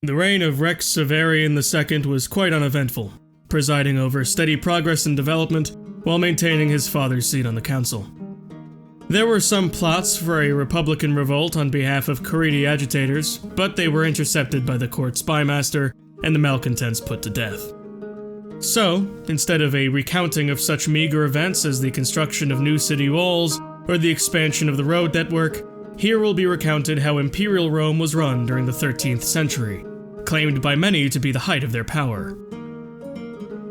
The reign of Rex Avarigine II was quite uneventful, presiding over steady progress and development while maintaining his father's seat on the council. There were some plots for a Republican revolt on behalf of Caridi agitators, but they were intercepted by the court spymaster and the malcontents put to death. So, instead of a recounting of such meager events as the construction of new city walls or the expansion of the road network, here will be recounted how Imperial Rome was run during the 13th century, claimed by many to be the height of their power.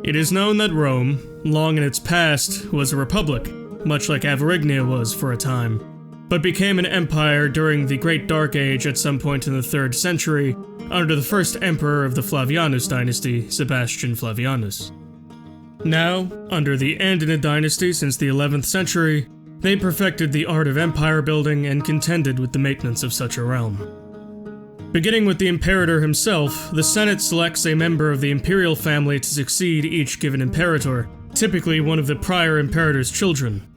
It is known that Rome, long in its past, was a republic, much like Avarignia was for a time, but became an empire during the Great Dark Age at some point in the 3rd century, under the first emperor of the Flavianus dynasty, Sebastian Flavianus. Now, under the Andenid dynasty since the 11th century, they perfected the art of empire building and contended with the maintenance of such a realm. Beginning with the imperator himself, the Senate selects a member of the imperial family to succeed each given imperator, typically one of the prior imperator's children.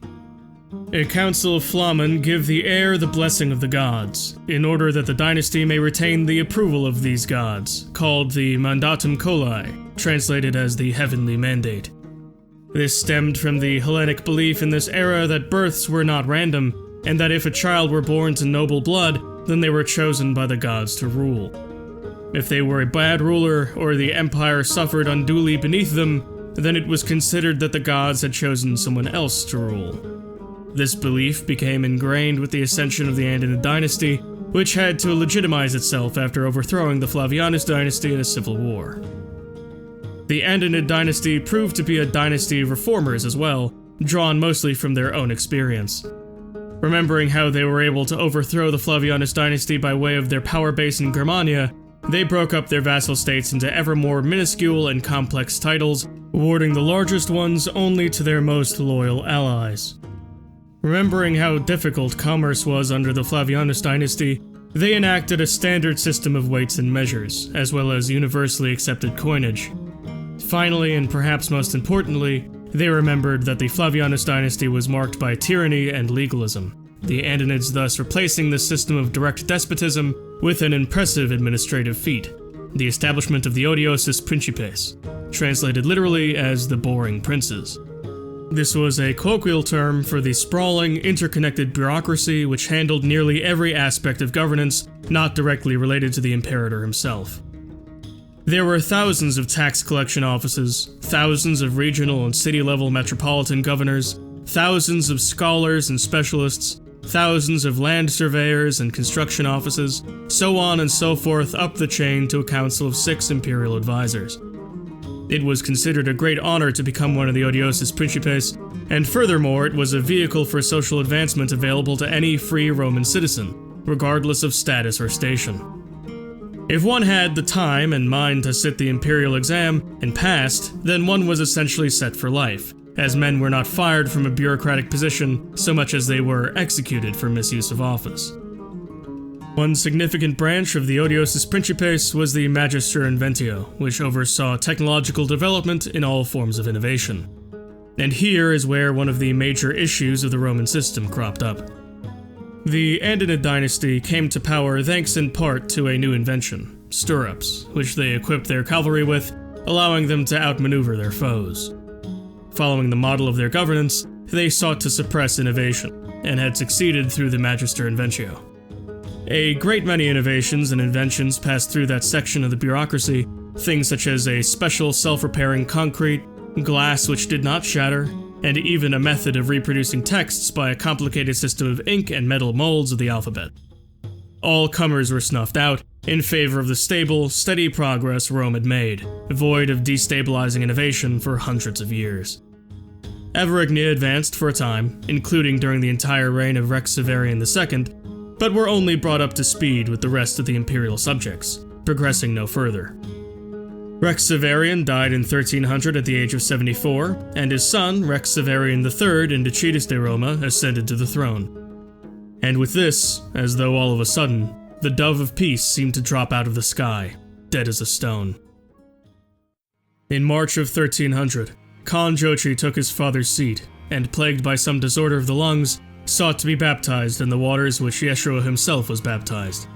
A council of Flamen give the heir the blessing of the gods, in order that the dynasty may retain the approval of these gods, called the Mandatum Coli, translated as the Heavenly Mandate. This stemmed from the Hellenic belief in this era that births were not random, and that if a child were born to noble blood, then they were chosen by the gods to rule. If they were a bad ruler, or the empire suffered unduly beneath them, then it was considered that the gods had chosen someone else to rule. This belief became ingrained with the ascension of the Andenid dynasty, which had to legitimize itself after overthrowing the Flavianus dynasty in a civil war. The Andenid dynasty proved to be a dynasty of reformers as well, drawn mostly from their own experience. Remembering how they were able to overthrow the Flavianus dynasty by way of their power base in Germania, they broke up their vassal states into ever more minuscule and complex titles, awarding the largest ones only to their most loyal allies. Remembering how difficult commerce was under the Flavianus dynasty, they enacted a standard system of weights and measures, as well as universally accepted coinage. Finally, and perhaps most importantly, they remembered that the Flavianus dynasty was marked by tyranny and legalism, the Andenids thus replacing this system of direct despotism with an impressive administrative feat, the establishment of the Odiosus Principes, translated literally as the boring princes. This was a colloquial term for the sprawling, interconnected bureaucracy which handled nearly every aspect of governance not directly related to the imperator himself. There were thousands of tax collection offices, thousands of regional and city-level metropolitan governors, thousands of scholars and specialists, thousands of land surveyors and construction offices, so on and so forth up the chain to a council of 6 imperial advisors. It was considered a great honor to become one of the Odiosus Principes, and furthermore it was a vehicle for social advancement available to any free Roman citizen, regardless of status or station. If one had the time and mind to sit the imperial exam and passed, then one was essentially set for life, as men were not fired from a bureaucratic position so much as they were executed for misuse of office. One significant branch of the Odiosus Principes was the Magister Inventio, which oversaw technological development in all forms of innovation. And here is where one of the major issues of the Roman system cropped up. The Andenid dynasty came to power thanks in part to a new invention, stirrups, which they equipped their cavalry with, allowing them to outmaneuver their foes. Following the model of their governance, they sought to suppress innovation, and had succeeded through the Magister Inventio. A great many innovations and inventions passed through that section of the bureaucracy, things such as a special self-repairing concrete, glass which did not shatter, and even a method of reproducing texts by a complicated system of ink and metal molds of the alphabet. All comers were snuffed out in favor of the stable, steady progress Rome had made, void of destabilizing innovation for hundreds of years. Avarignia advanced for a time, including during the entire reign of Rex Avarigine II, but were only brought up to speed with the rest of the imperial subjects, progressing no further. Rex Avarigine died in 1300 at the age of 74, and his son, Rex Avarigine III Indicitus de Roma, ascended to the throne. And with this, as though all of a sudden, the dove of peace seemed to drop out of the sky, dead as a stone. In March of 1300, Khan Jochi took his father's seat, and plagued by some disorder of the lungs, sought to be baptized in the waters which Yeshua himself was baptized.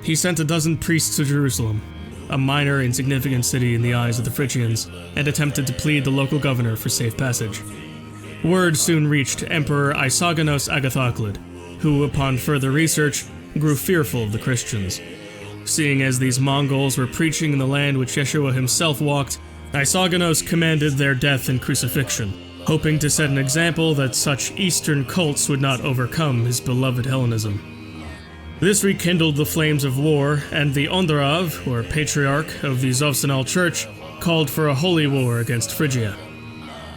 he sent a dozen priests to Jerusalem, a minor, insignificant city in the eyes of the Phrygians, and attempted to plead the local governor for safe passage. Word soon reached Emperor Isagonos Agathoclid, who, upon further research, grew fearful of the Christians. Seeing as these Mongols were preaching in the land which Yeshua himself walked, Isagonos commanded their death and crucifixion, hoping to set an example that such Eastern cults would not overcome his beloved Hellenism. This rekindled the flames of war, and the Ondrav, or Patriarch of the Wschodni Church, called for a holy war against Phrygia.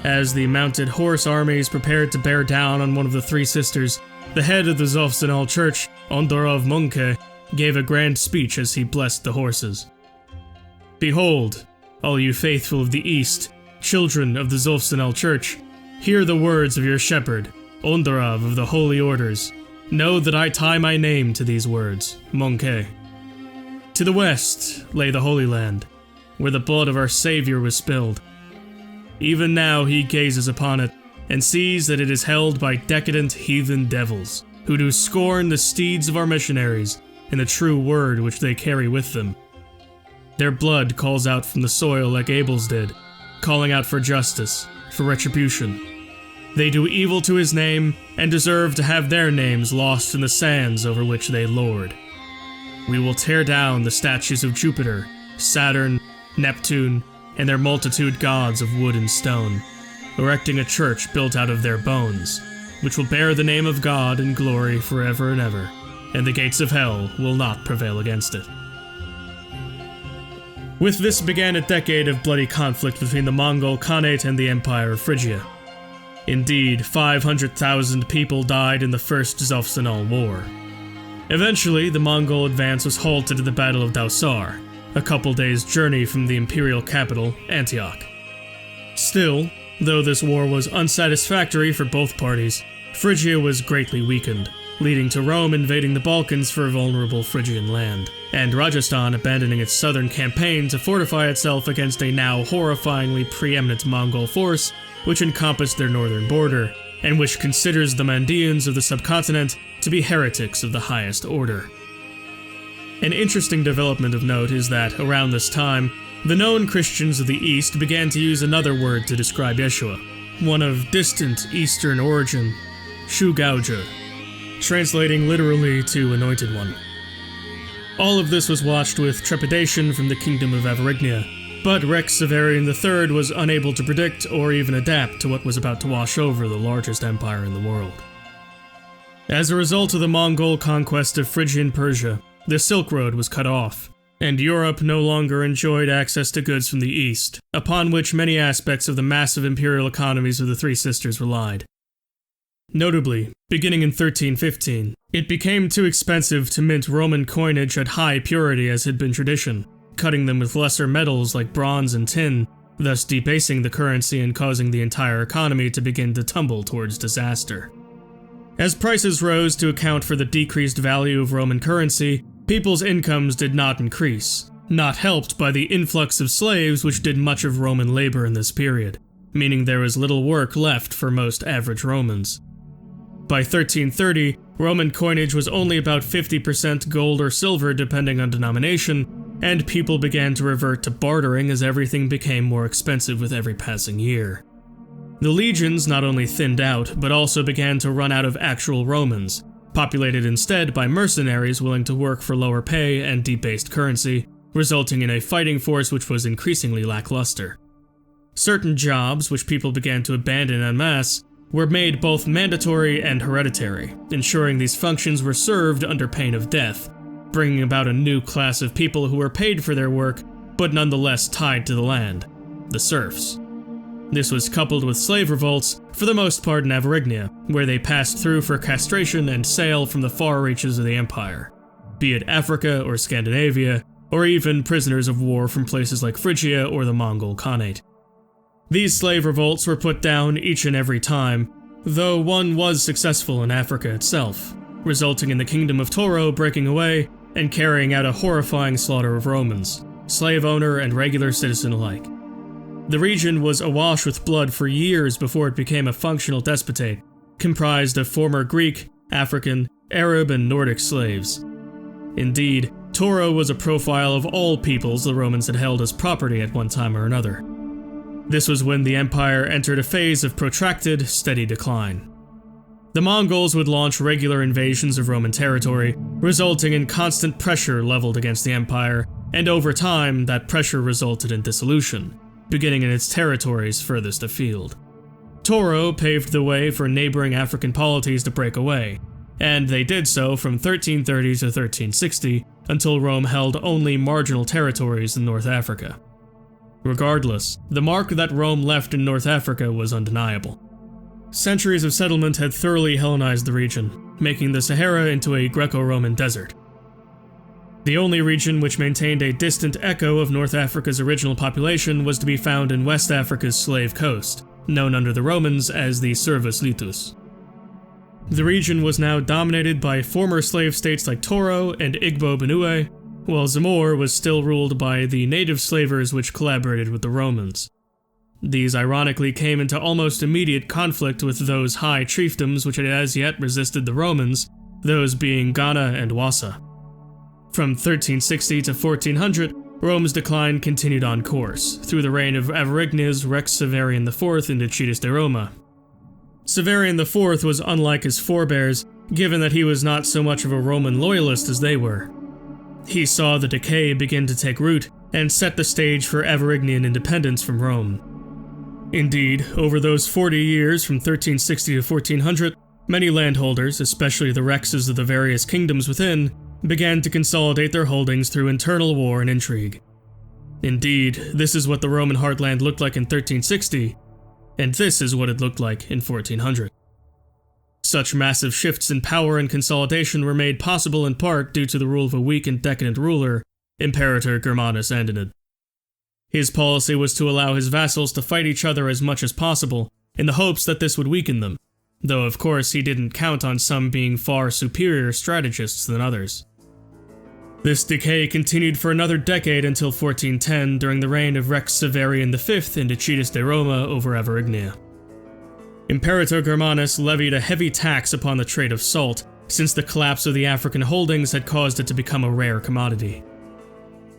As the mounted horse armies prepared to bear down on one of the three sisters, the head of the Wschodni Church, Ondrav Munke, gave a grand speech as he blessed the horses. "Behold, all you faithful of the East, children of the Wschodni Church, hear the words of your shepherd, Ondrav of the Holy Orders. Know that I tie my name to these words, Munke. To the west lay the Holy Land, where the blood of our Savior was spilled. Even now he gazes upon it, and sees that it is held by decadent heathen devils, who do scorn the steeds of our missionaries and the true word which they carry with them. Their blood calls out from the soil like Abel's did, calling out for justice, for retribution. They do evil to his name, and deserve to have their names lost in the sands over which they lord. We will tear down the statues of Jupiter, Saturn, Neptune, and their multitude gods of wood and stone, erecting a church built out of their bones, which will bear the name of God in glory forever and ever, and the gates of hell will not prevail against it." With this began a decade of bloody conflict between the Mongol Khanate and the Empire of Phrygia. Indeed, 500,000 people died in the First Wschodni War. Eventually, the Mongol advance was halted at the Battle of Dausar, a couple days' journey from the imperial capital, Antioch. Still, though this war was unsatisfactory for both parties, Phrygia was greatly weakened, leading to Rome invading the Balkans for vulnerable Phrygian land, and Rajasthan abandoning its southern campaign to fortify itself against a now horrifyingly preeminent Mongol force which encompassed their northern border, and which considers the Mandeans of the subcontinent to be heretics of the highest order. An interesting development of note is that, around this time, the known Christians of the East began to use another word to describe Yeshua, one of distant Eastern origin, Shugaoja, translating literally to Anointed One. All of this was watched with trepidation from the kingdom of Avarignia, but Rex Severian III was unable to predict or even adapt to what was about to wash over the largest empire in the world. As a result of the Mongol conquest of Phrygian Persia, the Silk Road was cut off, and Europe no longer enjoyed access to goods from the East, upon which many aspects of the massive imperial economies of the Three Sisters relied. Notably, beginning in 1315, it became too expensive to mint Roman coinage at high purity as had been tradition, cutting them with lesser metals like bronze and tin, thus debasing the currency and causing the entire economy to begin to tumble towards disaster. As prices rose to account for the decreased value of Roman currency, people's incomes did not increase, not helped by the influx of slaves which did much of Roman labor in this period, meaning there was little work left for most average Romans. By 1330, Roman coinage was only about 50% gold or silver depending on denomination, and people began to revert to bartering as everything became more expensive with every passing year. The legions not only thinned out, but also began to run out of actual Romans, populated instead by mercenaries willing to work for lower pay and debased currency, resulting in a fighting force which was increasingly lackluster. Certain jobs, which people began to abandon en masse, were made both mandatory and hereditary, ensuring these functions were served under pain of death, bringing about a new class of people who were paid for their work, but nonetheless tied to the land, the serfs. This was coupled with slave revolts, for the most part in Avarignia, where they passed through for castration and sale from the far reaches of the empire, be it Africa or Scandinavia, or even prisoners of war from places like Phrygia or the Mongol Khanate. These slave revolts were put down each and every time, though one was successful in Africa itself, resulting in the Kingdom of Toro breaking away and carrying out a horrifying slaughter of Romans, slave owner and regular citizen alike. The region was awash with blood for years before it became a functional despotate, comprised of former Greek, African, Arab, and Nordic slaves. Indeed, Toro was a profile of all peoples the Romans had held as property at one time or another. This was when the empire entered a phase of protracted, steady decline. The Mongols would launch regular invasions of Roman territory, resulting in constant pressure leveled against the empire, and over time, that pressure resulted in dissolution, beginning in its territories furthest afield. Toro paved the way for neighboring African polities to break away, and they did so from 1330 to 1360 until Rome held only marginal territories in North Africa. Regardless, the mark that Rome left in North Africa was undeniable. Centuries of settlement had thoroughly Hellenized the region, making the Sahara into a Greco-Roman desert. The only region which maintained a distant echo of North Africa's original population was to be found in West Africa's Slave Coast, known under the Romans as the Servus Litus. The region was now dominated by former slave states like Toro and Igbo Benue, while Zamor was still ruled by the native slavers which collaborated with the Romans. These ironically came into almost immediate conflict with those high chiefdoms which had as yet resisted the Romans, those being Ghana and Wassa. From 1360 to 1400, Rome's decline continued on course, through the reign of Avarignia's Rex Severian IV in Decius de Roma. Severian IV was unlike his forebears, given that he was not so much of a Roman loyalist as they were. He saw the decay begin to take root, and set the stage for Avarignian independence from Rome. Indeed, over those 40 years from 1360 to 1400, many landholders, especially the rexes of the various kingdoms within, began to consolidate their holdings through internal war and intrigue. Indeed, this is what the Roman heartland looked like in 1360, and this is what it looked like in 1400. Such massive shifts in power and consolidation were made possible in part due to the rule of a weak and decadent ruler, Imperator Germanus Andenid. His policy was to allow his vassals to fight each other as much as possible, in the hopes that this would weaken them, though of course he didn't count on some being far superior strategists than others. This decay continued for another decade until 1410 during the reign of Rex Severian V in Decius de Roma over Avarignia. Imperator Germanus levied a heavy tax upon the trade of salt, since the collapse of the African holdings had caused it to become a rare commodity.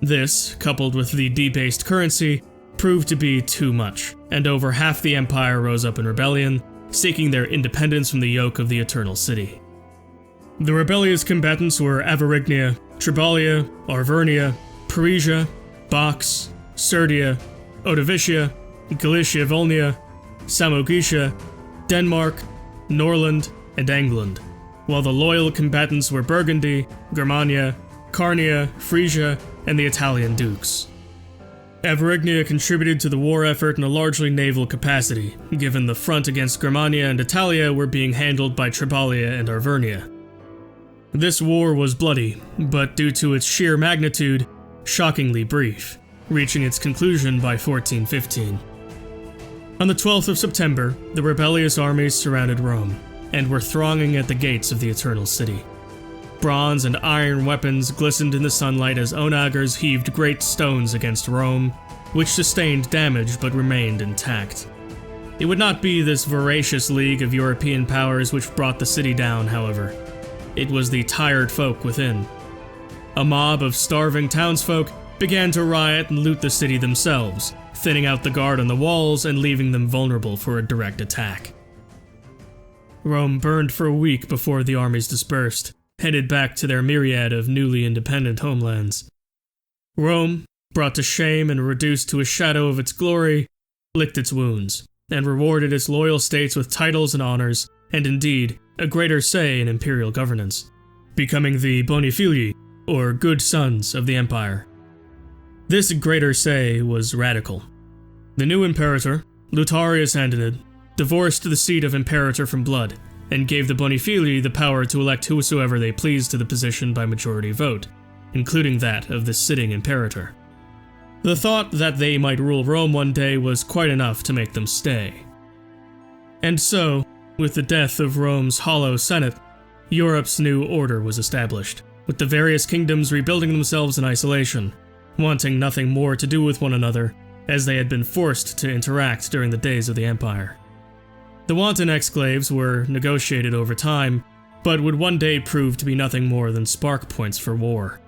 This, coupled with the debased currency, proved to be too much, and over half the empire rose up in rebellion, seeking their independence from the yoke of the Eternal City. The rebellious combatants were Avarignia, Triballia, Arvernia, Perugia, Box, Serdia, Odovicia, Galicia Volnia, Samogitia, Denmark, Norland, and England, while the loyal combatants were Burgundy, Germania, Carnia, Frisia, and the Italian dukes. Avarignia contributed to the war effort in a largely naval capacity, given the front against Germania and Italia were being handled by Triballia and Arvernia. This war was bloody, but due to its sheer magnitude, shockingly brief, reaching its conclusion by 1415. On the 12th of September, the rebellious armies surrounded Rome, and were thronging at the gates of the Eternal City. Bronze and iron weapons glistened in the sunlight as onagers heaved great stones against Rome, which sustained damage but remained intact. It would not be this voracious league of European powers which brought the city down, however. It was the tired folk within. A mob of starving townsfolk began to riot and loot the city themselves, thinning out the guard on the walls and leaving them vulnerable for a direct attack. Rome burned for a week before the armies dispersed, headed back to their myriad of newly independent homelands. Rome, brought to shame and reduced to a shadow of its glory, licked its wounds, and rewarded its loyal states with titles and honors, and indeed, a greater say in imperial governance, becoming the boni figli, or good sons of the empire. This greater say was radical. The new imperator, Lutarius Andenid, divorced the seat of imperator from blood, and gave the boni figli the power to elect whosoever they pleased to the position by majority vote, including that of the sitting imperator. The thought that they might rule Rome one day was quite enough to make them stay. And so, with the death of Rome's hollow senate, Europe's new order was established, with the various kingdoms rebuilding themselves in isolation, wanting nothing more to do with one another, as they had been forced to interact during the days of the empire. The wanton exclaves were negotiated over time, but would one day prove to be nothing more than spark points for war.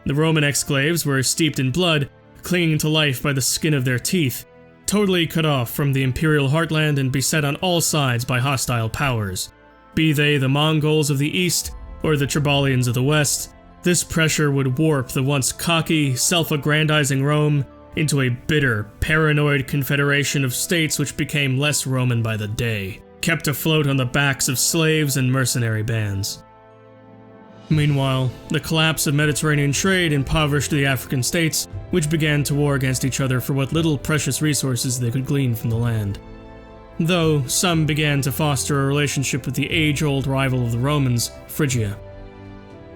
The Roman exclaves were steeped in blood, clinging to life by the skin of their teeth, totally cut off from the imperial heartland and beset on all sides by hostile powers. Be they the Mongols of the east or the Tribalians of the west, this pressure would warp the once cocky, self-aggrandizing Rome into a bitter, paranoid confederation of states which became less Roman by the day, kept afloat on the backs of slaves and mercenary bands. Meanwhile, the collapse of Mediterranean trade impoverished the African states, which began to war against each other for what little precious resources they could glean from the land. Though some began to foster a relationship with the age-old rival of the Romans, Phrygia.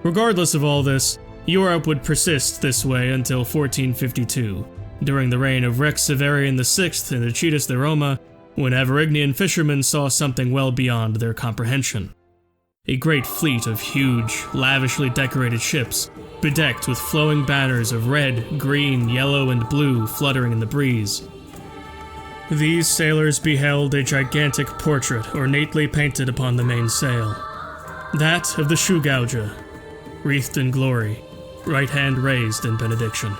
Regardless of all this, Europe would persist this way until 1452, during the reign of Rex Severian VI and Achitus de Roma, when Avarignian fishermen saw something well beyond their comprehension. A great fleet of huge, lavishly decorated ships, bedecked with flowing banners of red, green, yellow, and blue fluttering in the breeze. These sailors beheld a gigantic portrait ornately painted upon the mainsail. That of the shoe gouger, wreathed in glory, right hand raised in benediction.